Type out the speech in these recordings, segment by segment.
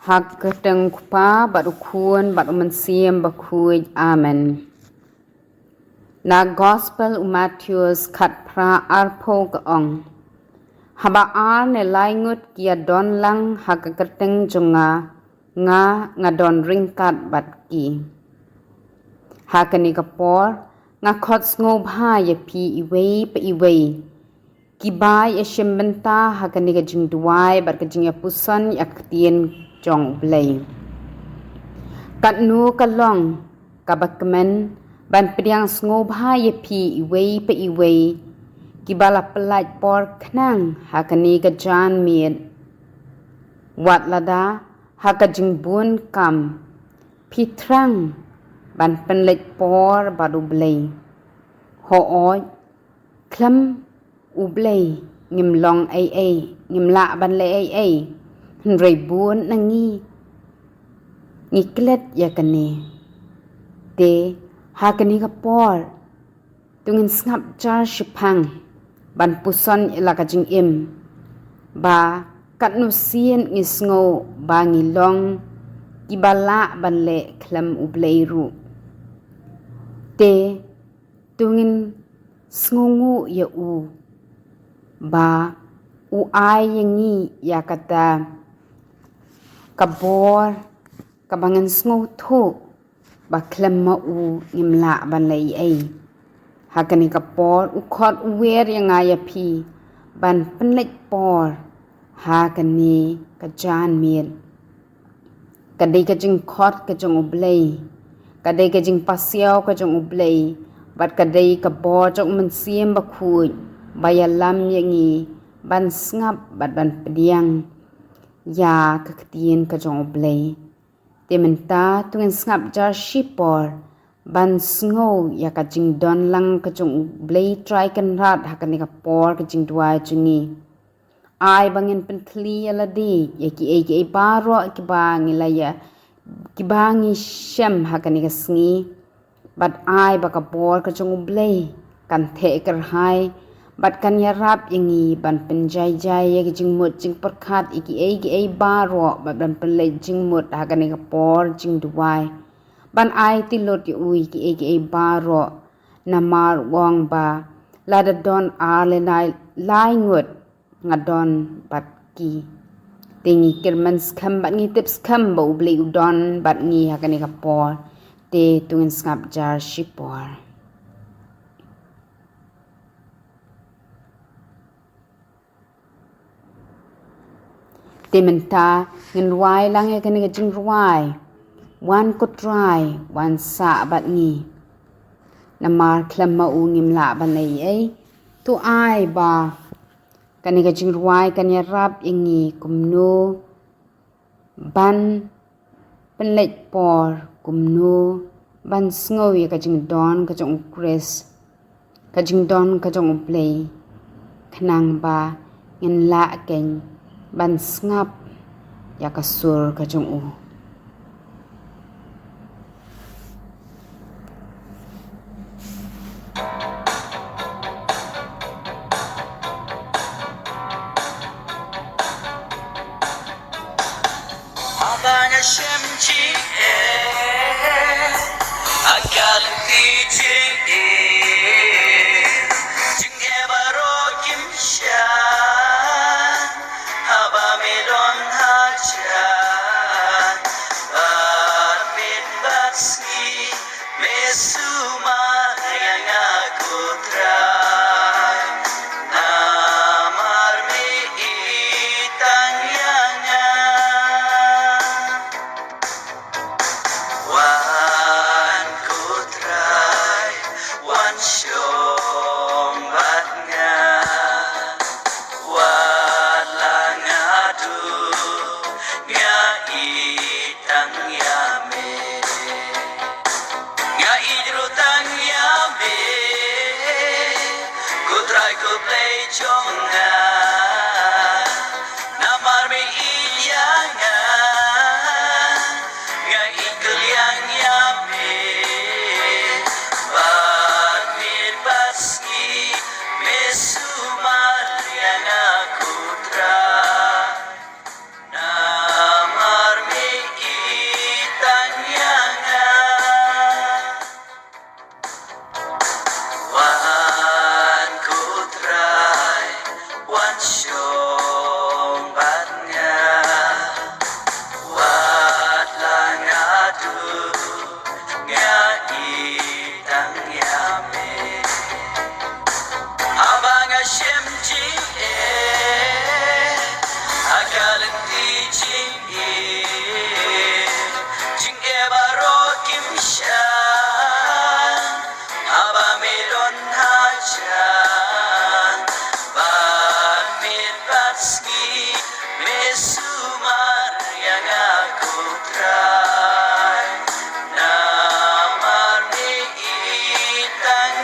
Hak keteng kupa bat ukun bat umansiem bakuj. Amen. Na Gospel Matthews khat pra arpo ka ong. Haba ar ne laingut kia don lang hak keteng jonga nga don ringkat bat ki. Hakani kapor nga khot ngo bha ye pi iwei pa iwei. Kibai eshem benta hakani ka jing duai bat ka jing ya pusan yak tien jong blay. Kat nu kalong kabakmen ban priang ngo bha ye pi iwei pa iwei. Kibala pelaj por knang hakani ka jan miet. Wat lada haka jing bun kam. Pitrang ban penlej por badu blay. Ho oj klam u blay ngim long ai ngim la ban le ai Henry bun nangi ngiklet ya kane te hakani ka por tungin ngap jar shipang ban puson ila ka jing im ba kat nu sien ngisngo ba ngilong kibala ban le klam u blay ru te tungin sngungu ya u ba u ai yangi ya kata kabor kabangan sngo thu ba klem ma u ngimla ban lai ai hakani kapor u khot u wer yang ya pi ban penlej por hakani ka jan miet kadai ka jing khot ka jong ublei kadai ka jing pasiao ka jong ublei bat kadai ka bor jong man siem ba khuj bayalam yangi ban ngap bat ban pediang ya kakatien ka jong blay tementa tungen ngap jar shipor ban sngo ya ka jing don lang ka jong blay try kan rat hakani ka por ka jing duai jungi ai bangin pentli aladi ya ki baro ki bang ilaya ki bangi shem hakani ka sngi bat ai ba ka por ka jong blay kan the kar hai bat kan yarap yangi ban penjai jai ya jing mut jing perkhat iki baro ban penlej jing mut hakani ka por jing duai ban ai tilot yu iki baro namar wong ba lada don arle nai laingut ngadon bat ki tingi kirman skam bat ngi tips skam ba ubli udon bat ngi hakani ka por te tungin skap jar shipor tementa ngin ruai lang ya kani jing ruai wan ko try wan sa bat ngi namar klamma u ngim la ban nei ai tu ai ba kani jing ruai kani rap ingi kumnu ban penlej por kumnu ban sngo ya ka jing don ka jong kres ka jing don ka jong play khnang ba ngin la ken ban ngap ya kasur ka jong u abana shemchi akal ti jinge baro kimsha Abamedon haja Barmin baksi Mesuma yang aku try Namar mi itang yanga Wan ku try Wan syong batnya Jonga namar me ilyanga nga ikulyang yame bakit paski mesumar yang aku tra namar me tang yame Habang asyemji Akalan ijing Jing baro kimshan Haba melon hajan Bamit patski Mesumar yang aku try Namar mi itang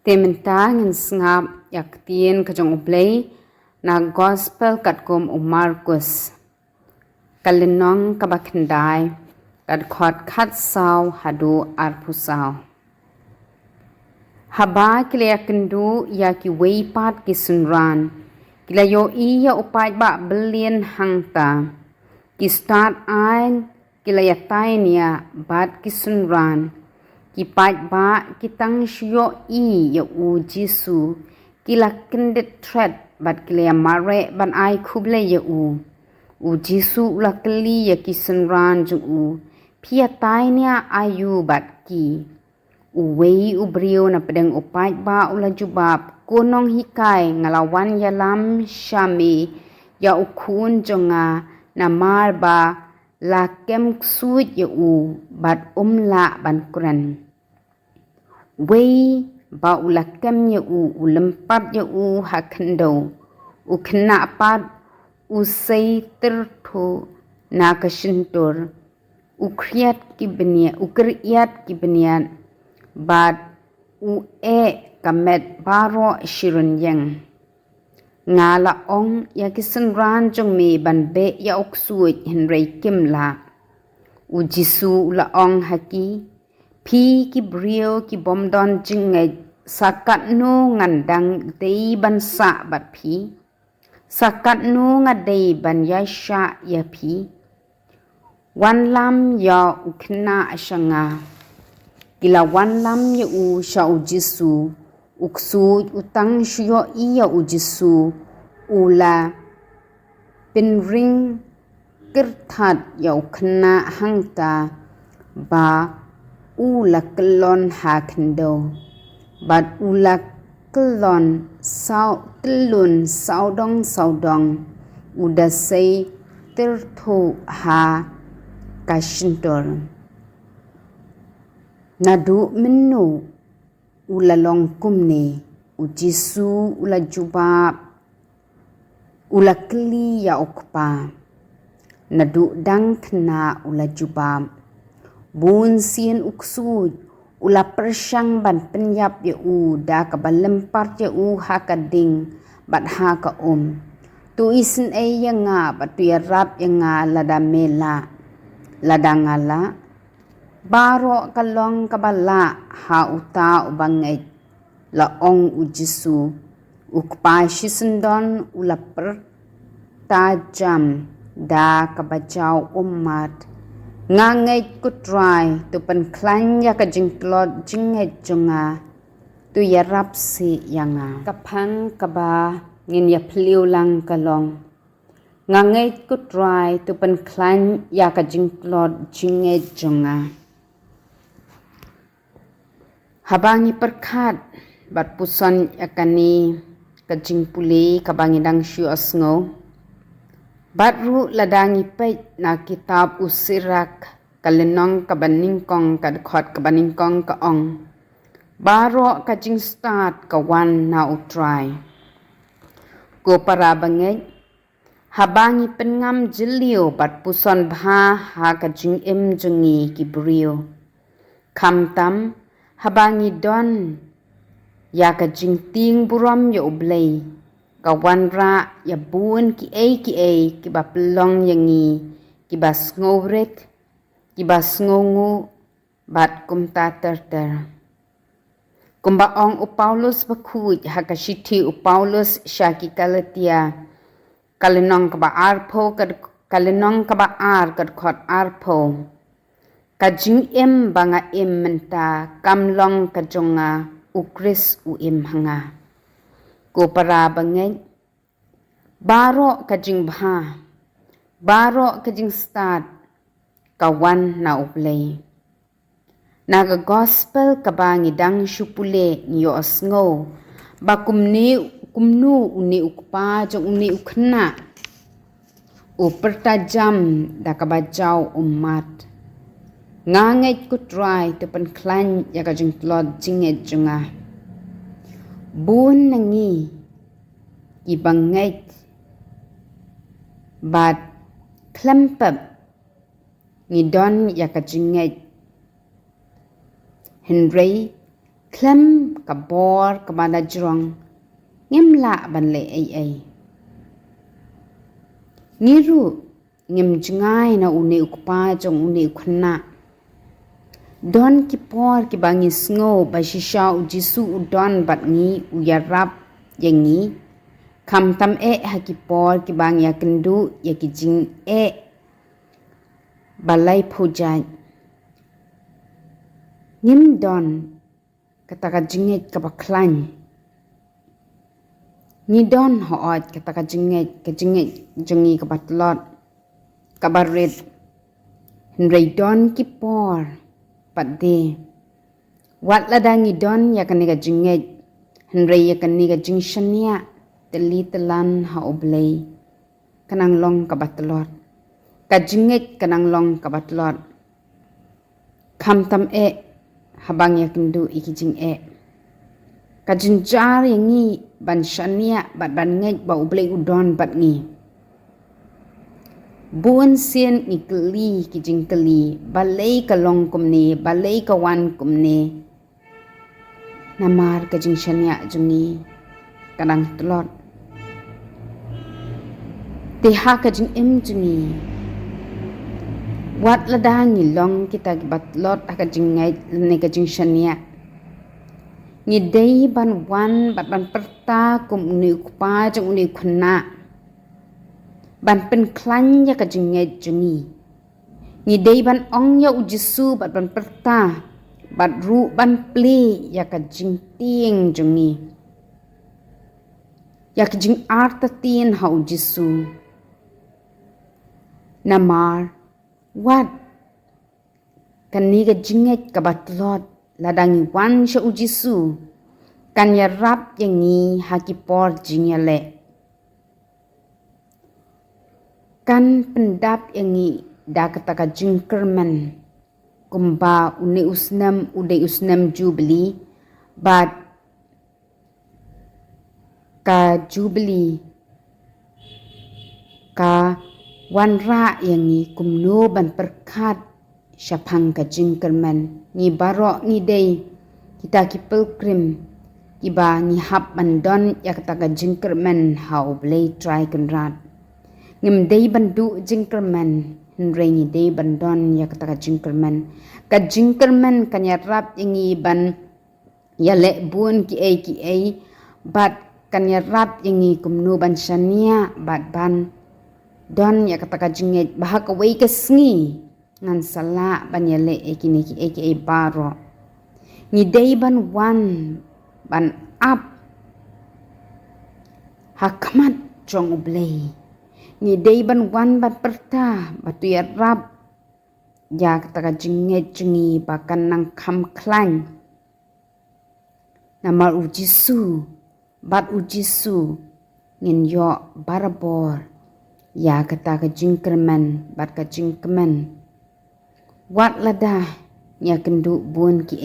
Tementa ngin sngap yak tien kajong ublay na gospel katkom Markus kalinong kabakendai kad khot khat saw hadu arpusaw haba kilaya kendu ya ki weipat ki sunran kilayo iya upai ba billion hangta ki start ain kilaya tainia bat ki sunran ki pat ba kitang shyo ya u jisu kila kendet thread bat kilaya mare ban ai khuble ya u jisu la kli ya ki sunran jung u phia tainia ayu bat ki uwei ubrio na pedeng upai ba ula jubab konong hikai ngalawan yalam shami ya ukun jonga na marba la kem suit ya u bat umla ban kuran wei ba ula kem ya u ulempat ya u hakendo ukna pat usai tertho na kashintor ukriat ki benian bat kamet baro shirun yang ngala ong ya kisenran jong me ban be ya oksuit henrei kimla jisu la ong haki phi ki brio ki bomdon jingai sakat no ngandang dei ban sa bat phi sakat no ngadei ban yasha ya phi wan lam ya ukna ashanga kila wan lam ya u sha u jisu uksu utang shyo iya u jisu ula pinring kirthat ya ukna hangta ba ula kelon hakndo bat ula kelon telun saudong uda sei tertho ha kashintor nadu menu ula long kumne ujisu ula jubab ula kli ya okpa nadu dang kna ula jubab bun sien uksu ula persyang ban penyap ya u da ka balempar ya u hakading bat ha ka tu isin e yanga bat ya rap yanga lada mela ladangala baro kalong kabala ha uta ubangai la ong ujisu ukpa shisendon ulaper tajam da kabajau umat ngangai kutrai tu pen klan ya ka jingklot jinget jonga tu ya rapsi yanga kapang kaba ngin ya pliu lang kalong ngangai kutrai tu pen klan ya ka jingklot jinget jonga habangi perkat bat puson yakani kajing puli kabangi dang syu asngo batru ladangi pe na kitab usirak kalenong kabaningkong kadkhot kabaningkong kaong baro kajing start kawan na utrai ko para bangai habangi pengam jelio bat puson bha ha kajing jungi kibrio kamtam habangi don ya ka jingting buram ya ublay kawan ra ya buon ki ki ba pelong yangi ki ba sngovrek ki ba sngongu bat kumta terter kumba ong u Paulus bakhuj ha ka shithi u Paulus shaki kalatia kalenong ka ba arpho kad kalenong ka ba ar kad khot arpho Kajing em banga em menta kamlong kajonga ukris u em hanga. Ko para bangai baro kajing bha, baro kajing start kawan na uplay. Naga gospel kabangi dang shupule niyo asngo kumnu uni ukpa jong uni ukna upertajam da kabajau umat. Nganget ku try tepan klan ya kajing tlod jinget junga. Bun nangi ibanget bat klempep ngidon ya kajinget. Henry klem kabor kabanda jrong ngimla banle ai. Ngiru ngim jingai na uni ukpa jong uni ukna. Don kipor ki bangi sngo ba shisha u jisu u don bat ngi u yarap yengi kam tam ha kipor ki bangi akendu ya ki jing balai pujai ngim don kataka jinget kabaklan ni don hoot kataka jinget jengi kabatlot kabarit henry don kipor Pade, wat ladangi don ya kaniga jinget, henry ya kaniga jing shania, teli telan ha oblay, kanang long kabatlot, kajinget kanang long kabatlot, kam tam habang ya kendu iki jing kajinjar yangi ban shania bat ban nget ba oblay udon bat ngi. Buan sien ikeli kijing keli balai kalong kumne balai kawan kumne namar kajing shania jungi kadang telot teha kajing jungi wat ladangi long kita batlot akajing ngai ne kajing shania ngidei ban wan bat ban perta kumni ukpa jung uni khuna ban pen klan ya kajinget jungi. Ni day ban ong ya ujisu bat ban perta. Bat ru ban pli ya kajing ting jungi. Ya kajing arta tin ha ujisu. Namar, wat? Kani kajinget kabatlot ladangi wan siya ujisu. Kanya rap yangi hakipor jingyale. Kan pendap yangi da kataka jingkerman kumba uni usnam jubli bat ka jubli ka wanra yangi kumno ban perkat syapang ka jingkerman ni barok ni day kita ki pilgrim kiba ni hap bandon ya kataka jingkerman hau blay try kenrat ngim day bandu jingkerman henry ni day bandon ya kataka jingkerman ka jingkerman kanya rap yangi ban ya le bun ki bat kanya rap yangi kumnu ban shania bat ban don ya kataka jinget bahaka wei ka sngi ngan sala ban ya le ekini ki baro ni day ban wan ban up hakmat jong ublay ni day ban wan bat perta batu ya rap ya kataka jinget jungi bakan nang kam klan nama ujisu bat ujisu ngin yo barabor ya kataka jingkerman bat ka jingkeman wat lada ya kendu bun ki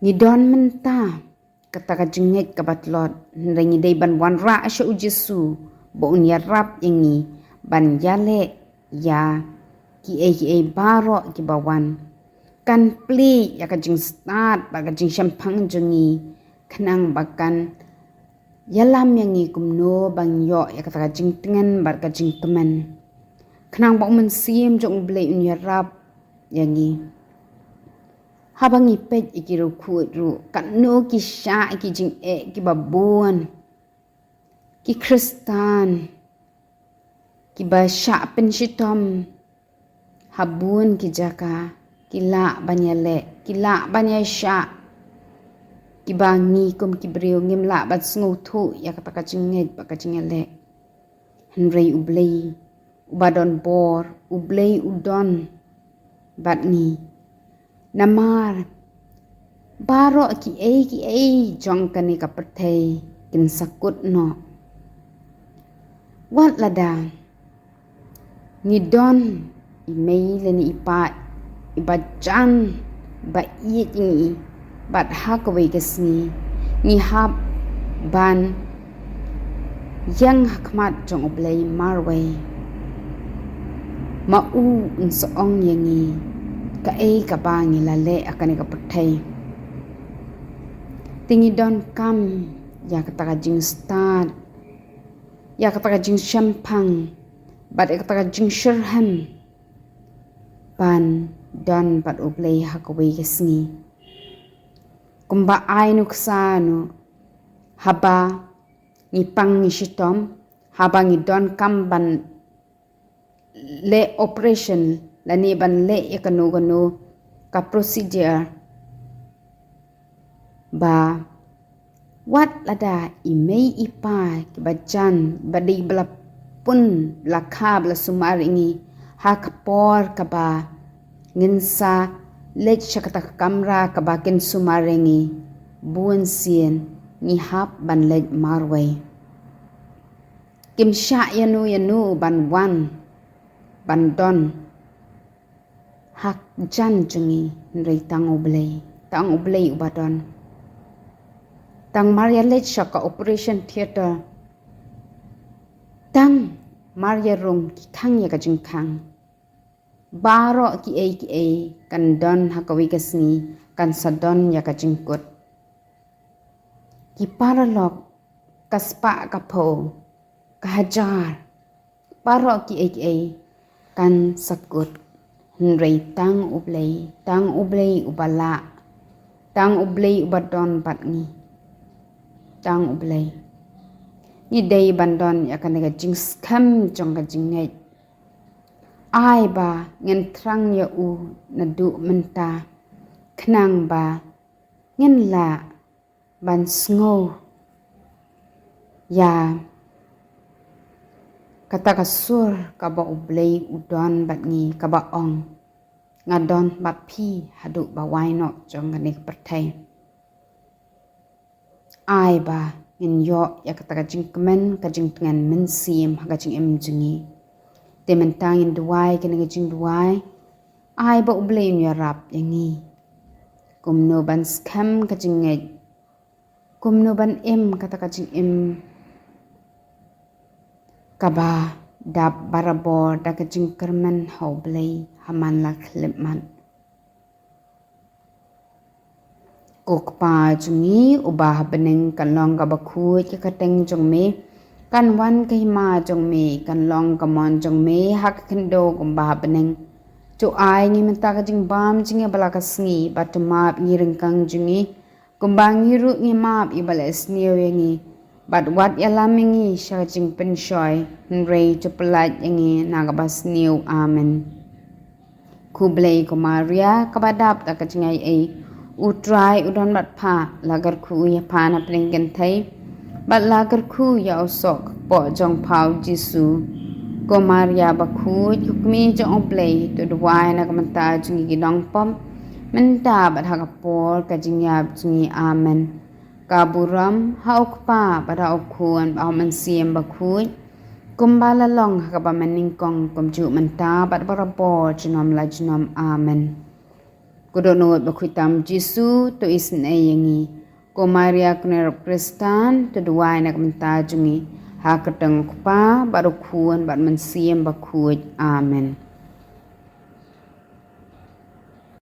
ni don menta kataka jinget kabatlot rengi day ban wan ra asya ujisu bo unya rap yangi ban yale ya ki baro ki bawan kan pli ya kajing start ba kajing syampang jungi kenang bakan yalam yangi kumno bang yo ya kataka jing tengen bar kajing teman kenang ba mensim jong blay unya rap yangi habang ipet ikiru kudru kanu kisha ikijing ki babuan ki kristan ki ba sya pen shitom habun ki jaka kila banyale kila banyasha kibangi kum kibriu ngimla bat sngu thu ya kata kacingej bakacingale henrei ublei ubadon bor ublei udon batni namar baro ki e jong kani kapatei kin sakut no wat lada ngidon imei leni ibajan ba iet ni bat hakawai kesni ni hab ban yang hakmat jong oblei marway mau unsoong yangi ka bangi lale akani kapatei tingi don kam ya kata jing start ya kata jing champang bat kata jing sherham ban don bat oblei hakawai kesni kumba ai nuksanu haba ni pang ni shitom haba ni don kam ban le operation lani ban le yakanu ka procedure ba wat lada imei ipa ki bajan badi bla pun bla kha bla sumar ingi hakpor ka ba nginsa lech shakata kamra ka ba kin sumarengi buan sien ni hap ban lech marway kim sha yanu ban wan ban don hak jan jungi rei tang oblei ubadon tang maria lech shaka operation theater tang maria rung ki khang ya ka jing khang baro ki e kan don hakawi kasni kan sadon ya ka jingkut ki paralok kaspa kapo kahajar baro ki e kan sakut nrei tang ublei ubala tang ublei ubadon patni tang ublei ni dei bandon ya kan ga jing skam jong ga jingai ai ba ngen trang ya u na du menta knang ba ngen la ban sngo ya kata kasur ka ba ublei udon bat ni ka ba ong ngadon ba phi hadu ba wai no jong ga ni perthai ai ba ngen yo ya kata ka jing kemen ka jing tengan men sim ha ka jing em jingi tementang in duai kena ngejing duai ai ba ublei ya rap yangi kumno ban skam kajing ngej kumno ban em kata kajing em kaba dab barabor da kajing kerman haublei haman la klepman kokpa jungi ubah beneng kalong ka bakhu ki kateng jong me kan wan kai ma jong me kan long kamon jong me hak khendo kumba beneng chu ai ngi menta ka jing bam jinge bala ka sngi batma ngi rengkang jungi kumba ngi ru ngi map i bala snio yengi bat wat yalamingi sha jing pen shoy nrei chu plat yengi na ka bas new amen kublei kumaria ka badap ta ka jingai ei utrai udon bat pha lagar khu ya pha na prengen thai bat lagar khu ya osok po jong phau jisu ko maria bakhu yukmi jong oblei to duai na kamanta jungi gidong pom menta bat ha kapor ka jingyab jungi amen kaburam haukpa pada okhuan ba man siem bakhu kumbala long ha ka maning kong komju menta bat barapo jinom la jinom amen kudonot bakhutam jisu to isne yengi ko maria kner kristan to duai na kamanta jungi hakateng kupa baru kuan bat man siem bakhuj amen